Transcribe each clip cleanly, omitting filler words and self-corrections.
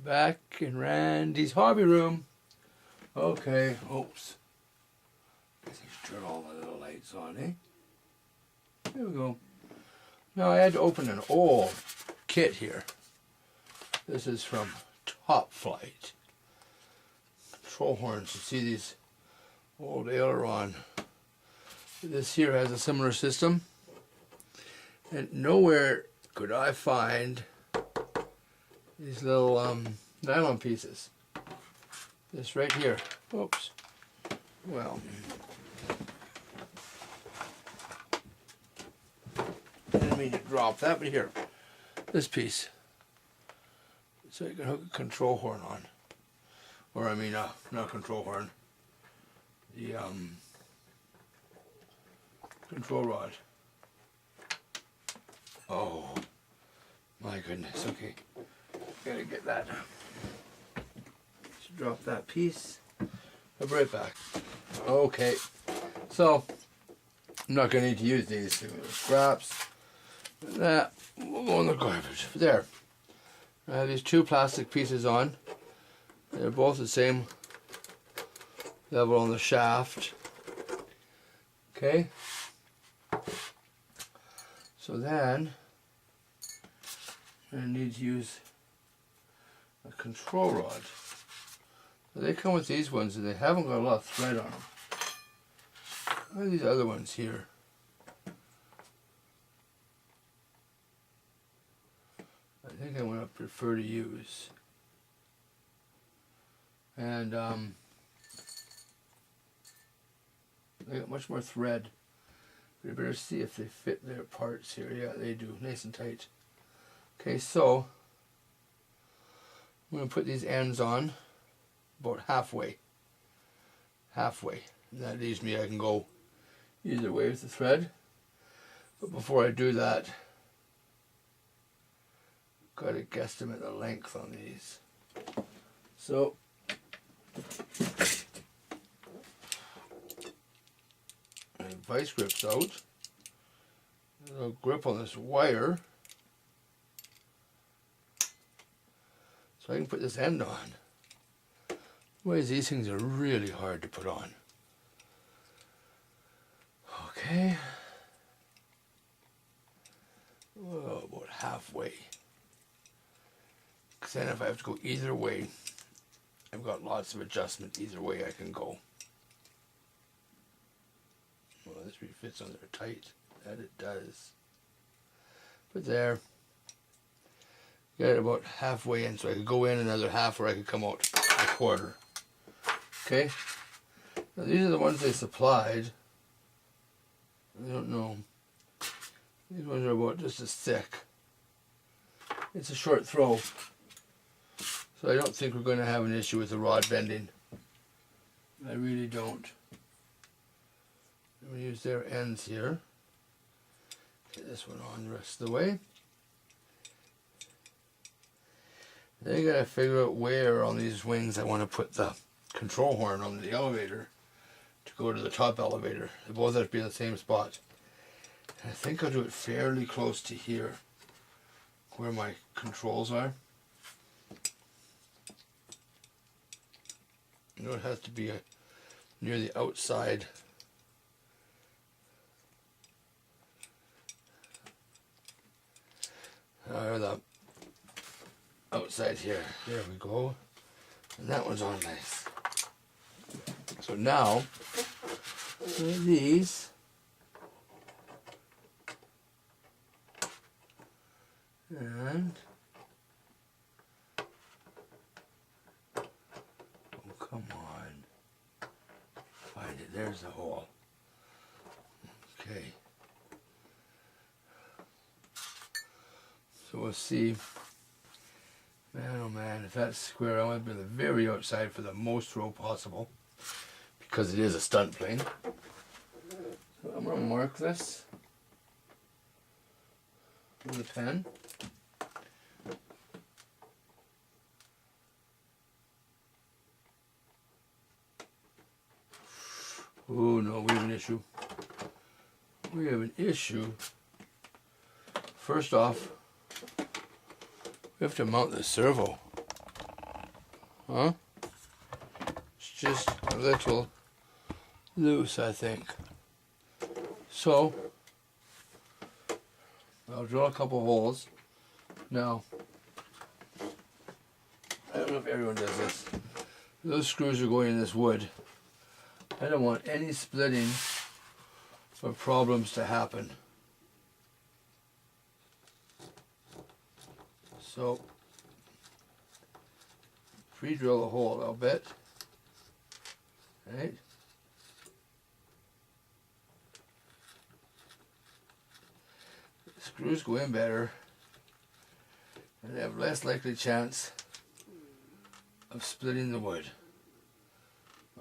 Back in Randy's hobby room. Okay, oops. Guess I should turn all the little lights on, eh? There we go. Now I had to open an old kit here. This is from Top Flight. Control horns. You see these old aileron. This here has a similar system. And nowhere could I find these little nylon pieces. This right here. Oops. Well, I didn't mean to drop that, but here. This piece. So you can hook a control horn on. Or I mean, not control horn. The control rod. Oh, my goodness. Okay. Gotta get that. Should drop that piece. I'll be right back. Okay. So, I'm not gonna need to use these scraps. That will go in the garbage. There. I have these two plastic pieces on. They're both the same level on the shaft. Okay. So then, I need to use a control rod. So they come with these ones and they haven't got a lot of thread on them. What are these other ones here? I think I'm going to prefer to use. And they got much more thread. But you better see if they fit their parts here. Yeah, they do. Nice and tight. Okay, so I'm going to put these ends on about halfway. Halfway. And that leaves me, I can go either way with the thread. But before I do that, got to guesstimate the length on these. So the vice grip's out. There's a grip on this wire. So I can put this end on. Otherwise, these things are really hard to put on. Okay. Oh, about halfway. Because then if I have to go either way, I've got lots of adjustment either way I can go. Well, this really fits on there tight. That it does. But there. Get it about halfway in, so I could go in another half, or I could come out a quarter. Okay? Now these are the ones they supplied. I don't know. These ones are about just as thick. It's a short throw. So I don't think we're going to have an issue with the rod bending. I really don't. I'm going to use their ends here. Get this one on the rest of the way. Then I gotta figure out where on these wings I want to put the control horn on the elevator to go to the top elevator. They both have to be in the same spot. And I think I'll do it fairly close to here, where my controls are. You know, it has to be near the outside. The outside here. There we go. And that one's on nice. So now, these. And oh, come on. Find it. There's the hole. Okay. So we'll see. Man, oh man, if that's square, I want to be on the very outside for the most throw possible, because it is a stunt plane. So I'm going to mark this with a pen. Oh no, we have an issue. We have an issue. First off, we have to mount the servo. Huh? It's just a little loose, I think. So, I'll drill a couple holes. Now, I don't know if everyone does this. Those screws are going in this wood. I don't want any splitting or problems to happen. So, pre-drill a hole a little bit. Right? The screws go in better and they have less likely chance of splitting the wood.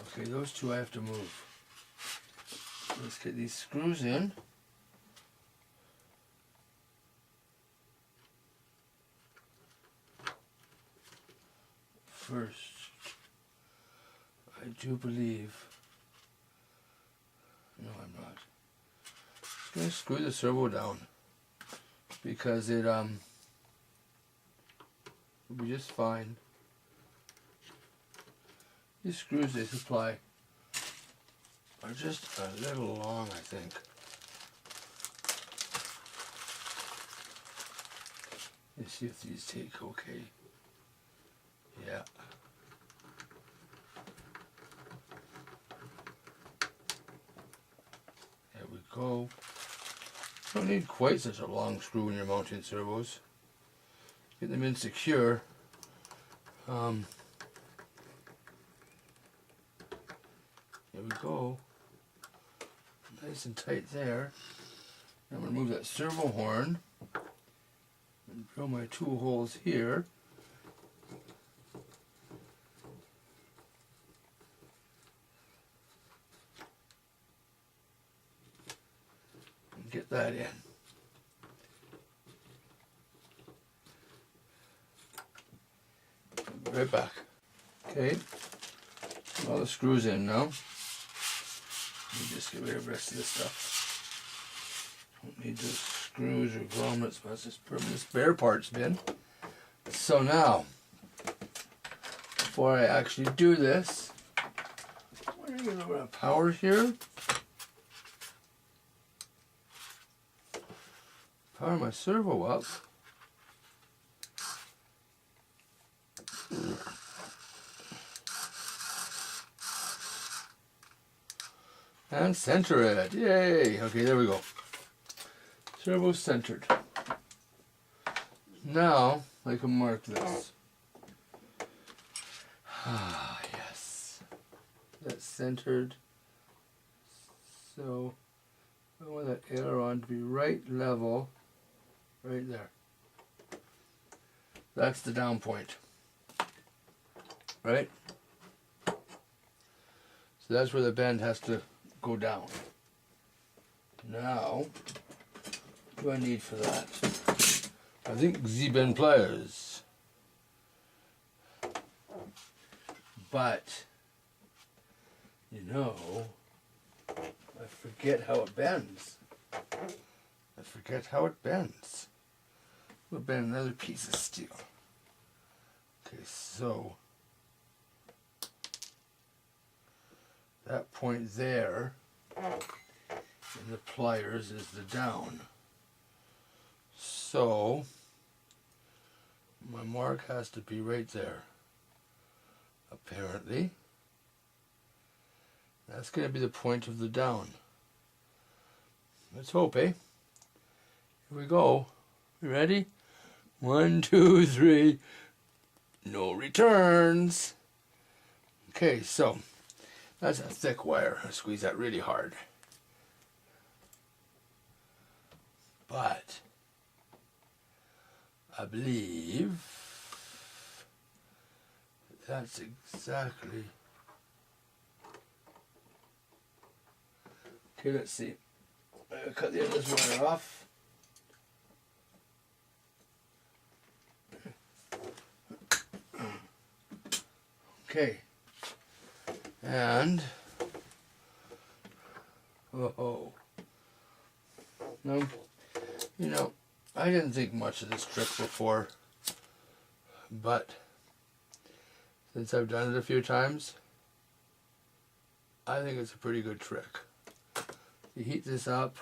Okay, those two I have to move. Let's get these screws in. First, I do believe, no I'm not, just going to screw the servo down because it will be just fine. These screws they supply are just a little long, I think. Let's see if these take okay. Yeah. There we go. Don't need quite such a long screw when you're mounting servos. Get them in secure. There we go. Nice and tight there. I'm going to move that servo horn and drill my two holes here. And get that in. Be right back. Okay, all the screws in now. Let me just get rid of the rest of this stuff. Don't need those screws or grommets, but this permanent spare parts bin. So now, before I actually do this, I'm going to get a little bit of power here. Power my servo up. And center it. Yay! Okay, there we go. Servo centered. Now I can mark this. Ah, yes. That's centered. So I want that aileron to be right level, right there. That's the down point. Right? So that's where the bend has to go down. Now, what do I need for that? I think Z-bend pliers. But, you know, I forget how it bends. I forget how it bends. We'll bend another piece of steel. Okay, so that point there in the pliers is the down. So my mark has to be right there. Apparently. That's going to be the point of the down. Let's hope, eh? Here we go. You ready? 1, 2, 3. No returns. Okay, so that's a thick wire. I squeeze that really hard. But I believe that's exactly. Okay, let's see. I'm gonna cut the end of this wire off. Okay. And oh, no, you know, I didn't think much of this trick before, but since I've done it a few times, I think it's a pretty good trick. You heat this up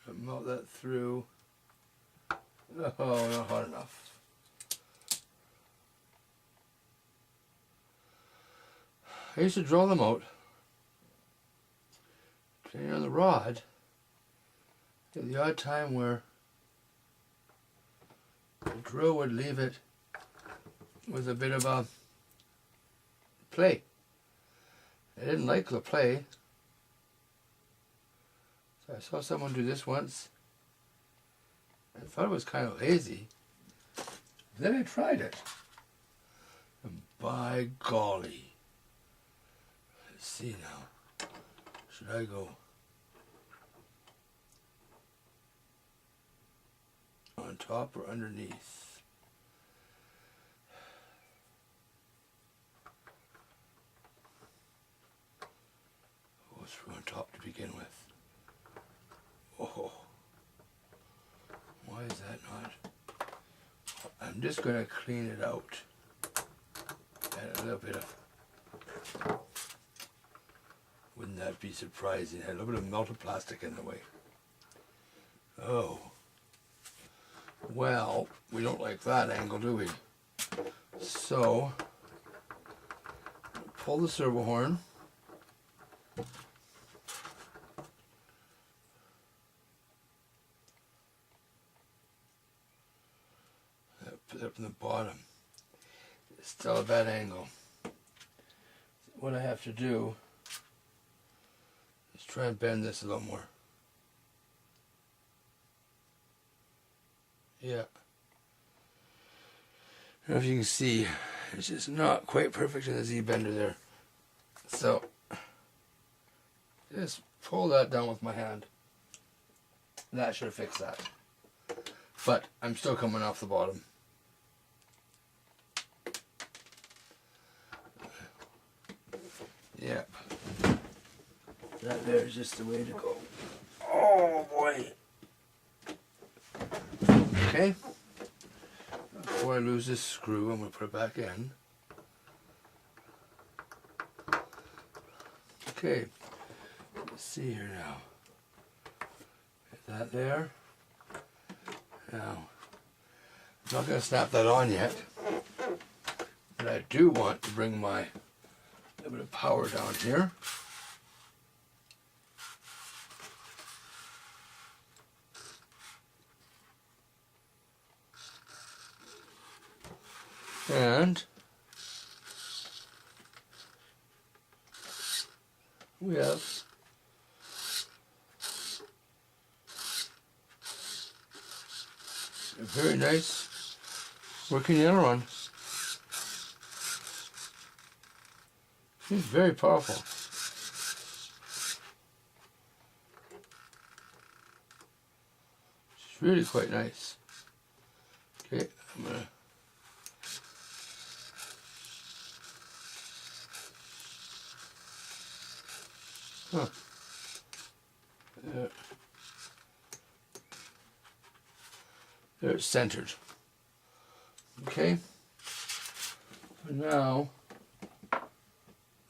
and melt that through. Oh, not hot enough. I used to draw them out. Depending on the rod, at the odd time where the drill would leave it with a bit of a play. I didn't like the play, so I saw someone do this once. I thought it was kind of lazy. Then I tried it, and by golly, let's see now. Should I go on top or underneath? Go through on top to begin with. Oh, why is that not? I'm just going to clean it out. Add a little bit of, wouldn't that be surprising? Add a little bit of melted plastic in the way. Oh. Well, we don't like that angle, do we? So, pull the servo horn. Put it up in the bottom. It's still a bad angle. What I have to do is try and bend this a little more. Yeah. I don't know if you can see, it's just not quite perfect in the Z-bender there. So, just pull that down with my hand. That should fix that. But I'm still coming off the bottom. Yep. That there is just the way to go. Oh boy. Okay. Before I lose this screw, I'm going to put it back in. Okay. Let's see here now. Get that there. Now, I'm not going to snap that on yet. But I do want to bring my a bit of power down here. And we have a very nice working aileron. It's very powerful. It's really quite nice. Okay, I'm gonna there. There it's centered. Okay. For now,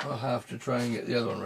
I'll have to try and get the other one right.